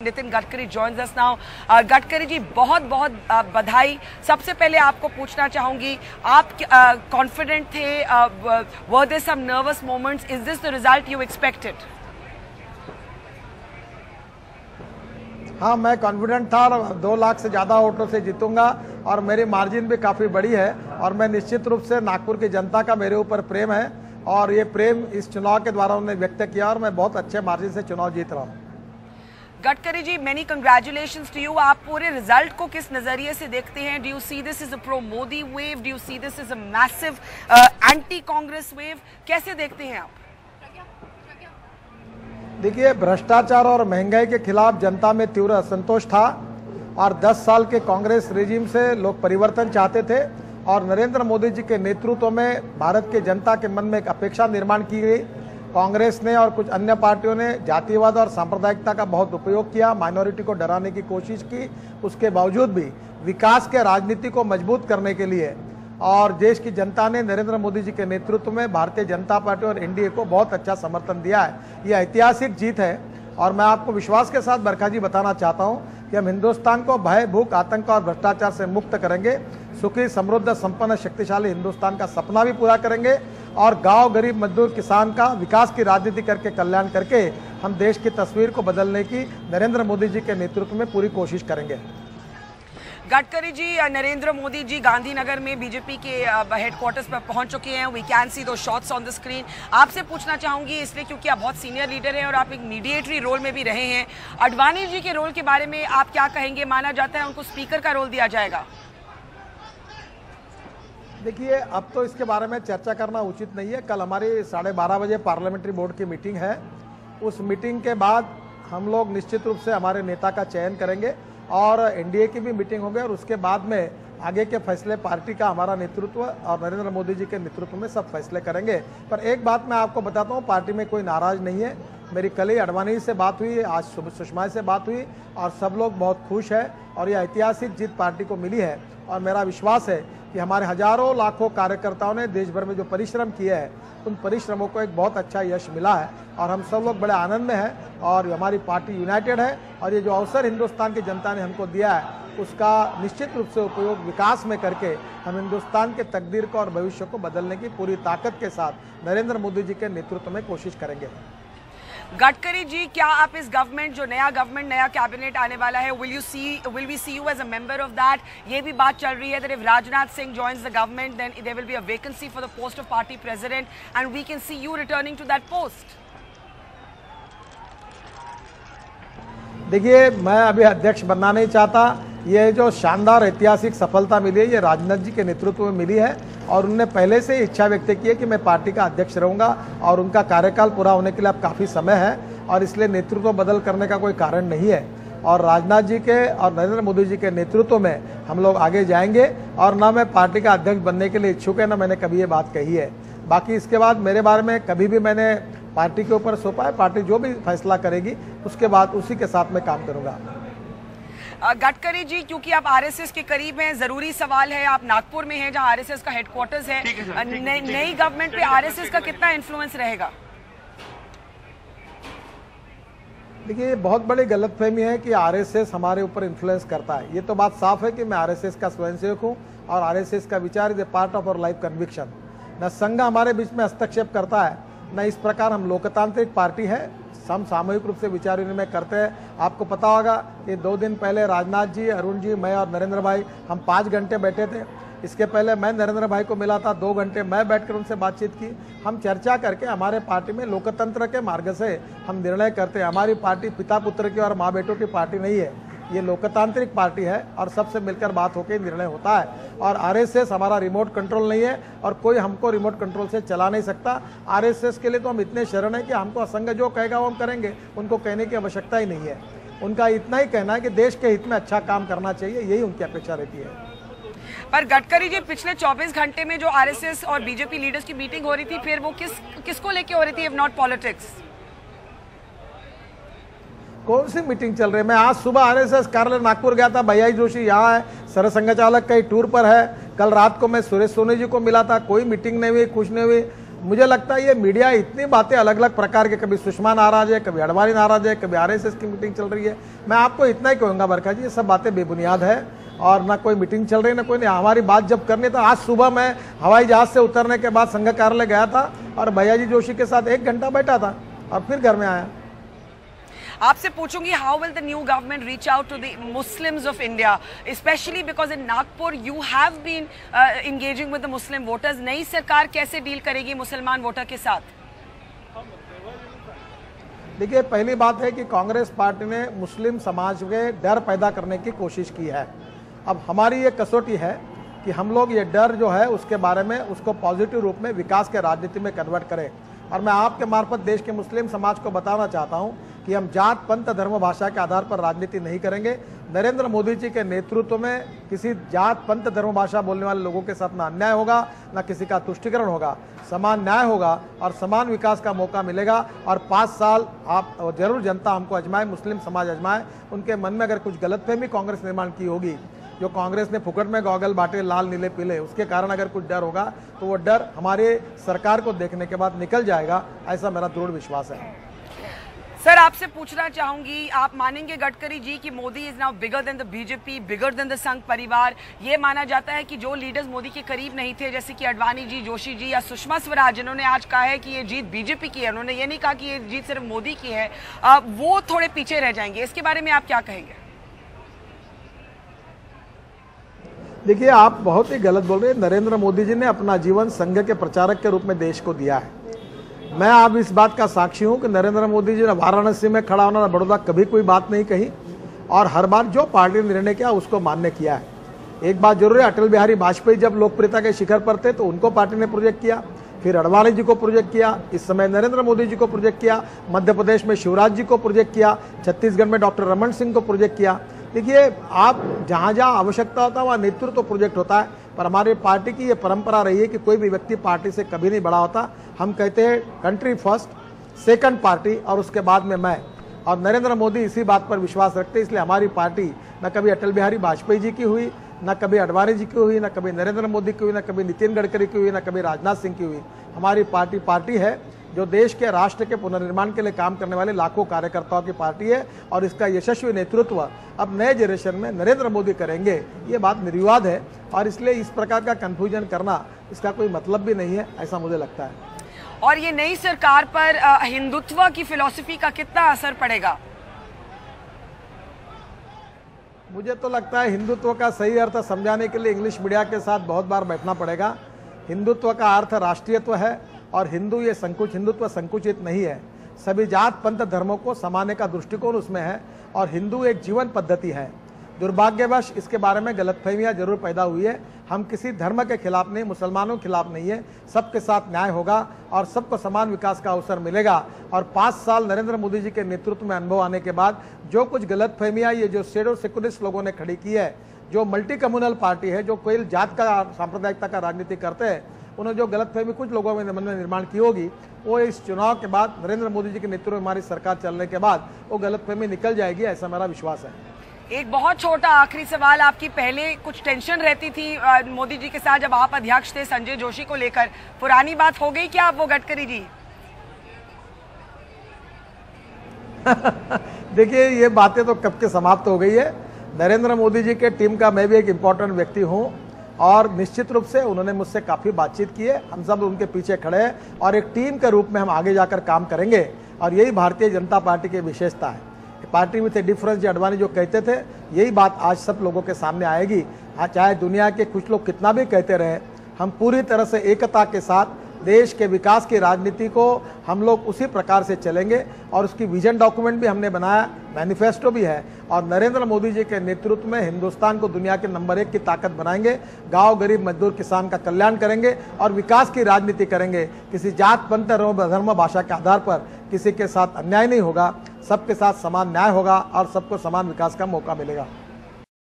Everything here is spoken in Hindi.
Nitin Gadkari joins us now. Gadkari ji, बहुत बहुत बधाई। सबसे पहले आपको पूछना चाहूंगी, आप कॉन्फिडेंट थे? Were there some nervous moments? Is this the result you expected? हाँ, मैं कॉन्फिडेंट था और 2 लाख से ज़्यादा वोटों से जीतूंगा और मेरी मार्जिन भी काफ़ी बड़ी है और मैं निश्चित रूप से नागपुर की जनता का मेरे ऊपर प्रेम है और ये प्रेम इस चुनाव के द्वारा उन्होंने व्यक्त किया और मैं बहुत अच्छे मार्जिन से चुनाव जीत रहा हूँ। Gadkari ji, many congratulations to you. आप पूरे रिजल्ट को किस नजरिए से देखते हैं? Do you see this is a pro Modi wave? Do you see this is a massive anti Congress wave? कैसे देखते हैं आप? देखिए, भ्रष्टाचार और महंगाई के खिलाफ जनता में तीव्र असंतोष था और 10 साल के कांग्रेस रेजिम से लोग परिवर्तन चाहते थे और नरेंद्र मोदी जी के नेतृत्व में भारत के जनता के मन में एक अपेक्षा निर्माण की गई। कांग्रेस ने और कुछ अन्य पार्टियों ने जातिवाद और सांप्रदायिकता का बहुत उपयोग किया, माइनॉरिटी को डराने की कोशिश की। उसके बावजूद भी विकास के राजनीति को मजबूत करने के लिए और देश की जनता ने नरेंद्र मोदी जी के नेतृत्व में भारतीय जनता पार्टी और एनडीए को बहुत अच्छा समर्थन दिया है। यह ऐतिहासिक जीत है और मैं आपको विश्वास के साथ बरखा जी बताना चाहता हूं कि हम हिंदुस्तान को भय, भूख, आतंक और भ्रष्टाचार से मुक्त करेंगे। सुखी, समृद्ध, संपन्न, शक्तिशाली हिंदुस्तान का सपना भी पूरा करेंगे और गांव, गरीब, मजदूर, किसान का विकास की राजनीति करके, कल्याण करके हम देश की तस्वीर को बदलने की नरेंद्र मोदी जी के नेतृत्व में पूरी कोशिश करेंगे। गडकरी जी, नरेंद्र मोदी जी गांधीनगर में बीजेपी के हेडक्वार्टर्स पर पहुंच चुके हैं। वी कैन सी दो शॉट्स ऑन द स्क्रीन। आपसे पूछना चाहूंगी इसलिए क्योंकि आप बहुत सीनियर लीडर हैं और आप एक मीडिएटरी रोल में भी रहे हैं। अडवाणी जी के रोल के बारे में आप क्या कहेंगे? माना जाता है उनको स्पीकर का रोल दिया जाएगा। देखिए, अब तो इसके बारे में चर्चा करना उचित नहीं है। कल हमारी 12:30 बजे पार्लियामेंट्री बोर्ड की मीटिंग है। उस मीटिंग के बाद हम लोग निश्चित रूप से हमारे नेता का चयन करेंगे और एनडीए की भी मीटिंग होगी और उसके बाद में आगे के फैसले पार्टी का, हमारा नेतृत्व और नरेंद्र मोदी जी के नेतृत्व में सब फैसले करेंगे। पर एक बात मैं आपको बताता हूँ, पार्टी में कोई नाराज नहीं है। मेरी कल ही अडवाणी से बात हुई, आज सुषमा से बात हुई और सब लोग बहुत खुश है और यह ऐतिहासिक जीत पार्टी को मिली है और मेरा विश्वास है कि हमारे हजारों लाखों कार्यकर्ताओं ने देश भर में जो परिश्रम किए हैं उन परिश्रमों को एक बहुत अच्छा यश मिला है और हम सब लोग बड़े आनंद में हैं और हमारी पार्टी यूनाइटेड है और ये जो अवसर हिंदुस्तान की जनता ने हमको दिया है उसका निश्चित रूप से उपयोग विकास में करके हम हिंदुस्तान के तकदीर को और भविष्य को बदलने की पूरी ताकत के साथ नरेंद्र मोदी जी के नेतृत्व में कोशिश करेंगे। गडकरी जी, क्या आप इस गवर्नमेंट, जो नया गवर्नमेंट, नया कैबिनेट आने वाला है, will we see you as a member of that? ये भी बात चल रही है that if Rajnath Singh joins the government then there will be a vacancy for the post of party president and we can see you returning to that post. देखिए, मैं अभी अध्यक्ष बनना नहीं चाहता। ये जो शानदार ऐतिहासिक सफलता मिली है ये राजनाथ जी के नेतृत्व में मिली है और उन्होंने पहले से इच्छा व्यक्त की है कि मैं पार्टी का अध्यक्ष रहूंगा और उनका कार्यकाल पूरा होने के लिए अब काफ़ी समय है और इसलिए नेतृत्व बदल करने का कोई कारण नहीं है और राजनाथ जी के और नरेंद्र मोदी जी के नेतृत्व में हम लोग आगे जाएंगे और ना मैं पार्टी का अध्यक्ष बनने के लिए इच्छुक है, ना मैंने कभी ये बात कही है। बाकी इसके बाद मेरे बारे में कभी भी मैंने पार्टी के ऊपर सौंपा है, पार्टी जो भी फैसला करेगी उसके बाद उसी के साथ मैं काम करूंगा। गडकरी जी, क्योंकि आप आरएसएस के करीब हैं, जरूरी सवाल है, आप नागपुर में हैं जहां आरएसएस का हेडक्वार्टर्स है, नई गवर्नमेंट पे आरएसएस का कितना इन्फ्लुएंस रहेगा? देखिए, ये बहुत बड़ी गलतफहमी है कि आरएसएस हमारे ऊपर इन्फ्लुएंस करता है। ये तो बात साफ है कि मैं आरएसएस का स्वयंसेवक हूँ और आरएसएस का विचार is a part of our life conviction. न संघ हमारे बीच में हस्तक्षेप करता है, न इस प्रकार हम लोकतांत्रिक पार्टी है, हम सामूहिक रूप से विचार विनिमय करते हैं। आपको पता होगा कि 2 दिन पहले राजनाथ जी, अरुण जी, मैं और नरेंद्र भाई हम 5 घंटे बैठे थे। इसके पहले मैं नरेंद्र भाई को मिला था, 2 घंटे मैं बैठकर उनसे बातचीत की। हम चर्चा करके हमारे पार्टी में लोकतंत्र के मार्ग से हम निर्णय करते हैं। हमारी पार्टी पिता पुत्र की और माँ बेटों की पार्टी नहीं है, ये लोकतांत्रिक पार्टी है और सबसे मिलकर बात होकर निर्णय होता है और आरएसएस हमारा रिमोट कंट्रोल नहीं है और कोई हमको रिमोट कंट्रोल से चला नहीं सकता। आरएसएस के लिए तो हम इतने शरण है कि हमको संघ जो कहेगा वो हम करेंगे, उनको कहने की आवश्यकता ही नहीं है। उनका इतना ही कहना है कि देश के हित में अच्छा काम करना चाहिए, यही उनकी अपेक्षा रहती है। पर गडकरी जी, पिछले 24 घंटे में जो आरएसएस और बीजेपी लीडर्स की मीटिंग हो रही थी, फिर वो किसको लेके हो रही थी इफ नॉट पॉलिटिक्स? कौन सी मीटिंग चल रही है? मैं आज सुबह आरएसएस कार्यालय नागपुर गया था, भैया जोशी यहाँ है, सरसंघ चालक कई टूर पर है। कल रात को मैं सुरेश सोनी जी को मिला था, कोई मीटिंग नहीं हुई, कुछ नहीं हुई। मुझे लगता है ये मीडिया इतनी बातें अलग अलग प्रकार के, कभी सुषमा नाराज है, कभी अडवाणी नाराज है, कभी आरएसएस की मीटिंग चल रही है। मैं आपको इतना ही कहूंगा बरखा जी, ये सब बातें बेबुनियाद है और ना कोई मीटिंग चल रही, ना कोई नहीं। हमारी बात जब करनी तो आज सुबह मैं हवाई जहाज से उतरने के बाद संघ कार्यालय गया था और भैया जी जोशी के साथ 1 घंटा बैठा था और फिर घर में आया। आपसे पूछूंगी, how will the new government reach out to the Muslims of India, specially because in Nagpur you have been engaging with the Muslim voters. नई सरकार कैसे डील करेगी मुसलमान वोटर के साथ? देखिए, पहली बात है कि कांग्रेस पार्टी ने मुस्लिम समाज में डर पैदा करने की कोशिश की है। अब हमारी ये कसौटी है कि हम लोग ये डर जो है उसके बारे में उसको पॉजिटिव रूप में विकास के राजनीति में कन्वर्ट करें। और मैं आपके मार्फत देश के मुस्लिम समाज को बताना चाहता हूं कि हम जात पंथ धर्म भाषा के आधार पर राजनीति नहीं करेंगे। नरेंद्र मोदी जी के नेतृत्व में किसी जात पंथ धर्म भाषा बोलने वाले लोगों के साथ ना अन्याय होगा, ना किसी का तुष्टिकरण होगा, समान न्याय होगा और समान विकास का मौका मिलेगा। और 5 साल आप जरूर जनता हमको आजमाए, मुस्लिम समाज आजमाए। उनके मन में अगर कुछ गलतफहमी कांग्रेस निर्माण की होगी, जो कांग्रेस ने फुकट में गॉगल बांटे लाल नीले पीले, उसके कारण अगर कुछ डर होगा तो वो डर हमारे सरकार को देखने के बाद निकल जाएगा, ऐसा मेरा दृढ़ विश्वास है। सर, आपसे पूछना चाहूंगी, आप मानेंगे गडकरी जी कि Modi is now bigger than the BJP, bigger than the संघ परिवार? ये माना जाता है कि जो लीडर्स मोदी के करीब नहीं थे, जैसे कि अडवाणी जी, जोशी जी या सुषमा स्वराज, जिन्होंने आज कहा है कि ये जीत बीजेपी की है, उन्होंने ये नहीं कहा कि ये जीत सिर्फ मोदी की है, वो थोड़े पीछे रह जाएंगे। इसके बारे में आप क्या कहेंगे? देखिए, आप बहुत ही गलत बोल रहे हैं। नरेंद्र मोदी जी ने अपना जीवन संघ के प्रचारक के रूप में देश को दिया है। मैं आप इस बात का साक्षी हूं कि नरेंद्र मोदी जी ने वाराणसी में खड़ा होना, बड़ौदा कभी कोई बात नहीं कही और हर बार जो पार्टी ने निर्णय किया उसको मान्य किया है। एक बात जरूर है, अटल बिहारी वाजपेयी जब लोकप्रियता के शिखर पर थे तो उनको पार्टी ने प्रोजेक्ट किया, फिर अडवाणी जी को प्रोजेक्ट किया, इस समय नरेंद्र मोदी जी को प्रोजेक्ट किया, मध्य प्रदेश में शिवराज जी को प्रोजेक्ट किया, छत्तीसगढ़ में डॉक्टर रमन सिंह को प्रोजेक्ट किया। देखिए, आप जहां जहां आवश्यकता होता है वहां नेतृत्व प्रोजेक्ट होता है, पर हमारी पार्टी की ये परंपरा रही है कि कोई भी व्यक्ति पार्टी से कभी नहीं बड़ा होता। हम कहते हैं कंट्री फर्स्ट, सेकंड पार्टी और उसके बाद में मैं। और नरेंद्र मोदी इसी बात पर विश्वास रखते हैं, इसलिए हमारी पार्टी न कभी अटल बिहारी वाजपेयी जी की हुई, न कभी अडवाणी जी की हुई, न कभी नरेंद्र मोदी की हुई, न कभी नितिन गडकरी की हुई, न कभी राजनाथ सिंह की हुई। हमारी पार्टी है जो देश के राष्ट्र के पुनर्निर्माण के लिए काम करने वाले लाखों कार्यकर्ताओं की पार्टी है और इसका यशस्वी नेतृत्व अब नए जनरेशन में नरेंद्र मोदी करेंगे, ये बात निर्विवाद है। और इसलिए इस प्रकार का कंफ्यूजन करना इसका कोई मतलब भी नहीं है, ऐसा मुझे लगता है। और ये नई सरकार पर हिंदुत्व की फिलॉसफी का कितना असर पड़ेगा? मुझे तो लगता है हिंदुत्व का सही अर्थ समझाने के लिए इंग्लिश मीडिया के साथ बहुत बार बैठना पड़ेगा। हिंदुत्व का अर्थ राष्ट्रीयत्व है और हिंदुत्व संकुचित नहीं है। सभी जात पंथ धर्मों को समाने का दृष्टिकोण उसमें है और हिंदू एक जीवन पद्धति है। दुर्भाग्यवश इसके बारे में गलतफहमियां जरूर पैदा हुई है। हम किसी धर्म के खिलाफ नहीं, मुसलमानों के खिलाफ नहीं है। सबके साथ न्याय होगा और सबको समान विकास का अवसर मिलेगा। और 5 साल नरेंद्र मोदी जी के नेतृत्व में अनुभव आने के बाद जो कुछ गलतफहमियां ये जो शेडो सेक्युलरिस्ट लोगों ने खड़ी की है, जो मल्टी कम्युनल पार्टी है, जो कोई जात का सांप्रदायिकता का राजनीति करते हैं, उन्होंने जो गलतफहमी कुछ लोगों में मन में निर्माण की होगी, वो इस चुनाव के बाद नरेंद्र मोदी जी के नेतृत्व में हमारी सरकार चलने के बाद वो गलतफहमी निकल जाएगी, ऐसा मेरा विश्वास है। एक बहुत छोटा आखिरी सवाल, आपकी पहले कुछ टेंशन रहती थी मोदी जी के साथ जब आप अध्यक्ष थे संजय जोशी को लेकर, पुरानी बात हो गई क्या अब वो गडकरी जी? देखिए, ये बातें तो कब के समाप्त हो गई है। नरेंद्र मोदी जी के टीम का मैं भी एक इम्पोर्टेंट व्यक्ति हूं और निश्चित रूप से उन्होंने मुझसे काफी बातचीत की है। हम सब उनके पीछे खड़े हैं और एक टीम के रूप में हम आगे जाकर काम करेंगे और यही भारतीय जनता पार्टी की विशेषता है। पार्टी विथ ए डिफरेंस जो अडवाणी जो कहते थे, यही बात आज सब लोगों के सामने आएगी। चाहे दुनिया के कुछ लोग कितना भी कहते रहे, हम पूरी तरह से एकता के साथ देश के विकास की राजनीति को हम लोग उसी प्रकार से चलेंगे और उसकी विजन डॉक्यूमेंट भी हमने बनाया, मैनिफेस्टो भी है। और नरेंद्र मोदी जी के नेतृत्व में हिंदुस्तान को दुनिया के नंबर 1 की ताकत बनाएंगे, गांव गरीब मजदूर किसान का कल्याण करेंगे और विकास की राजनीति करेंगे। किसी जात पंथ धर्म भाषा के आधार पर किसी के साथ अन्याय नहीं होगा, सबके साथ समान न्याय होगा और सबको समान विकास का मौका मिलेगा।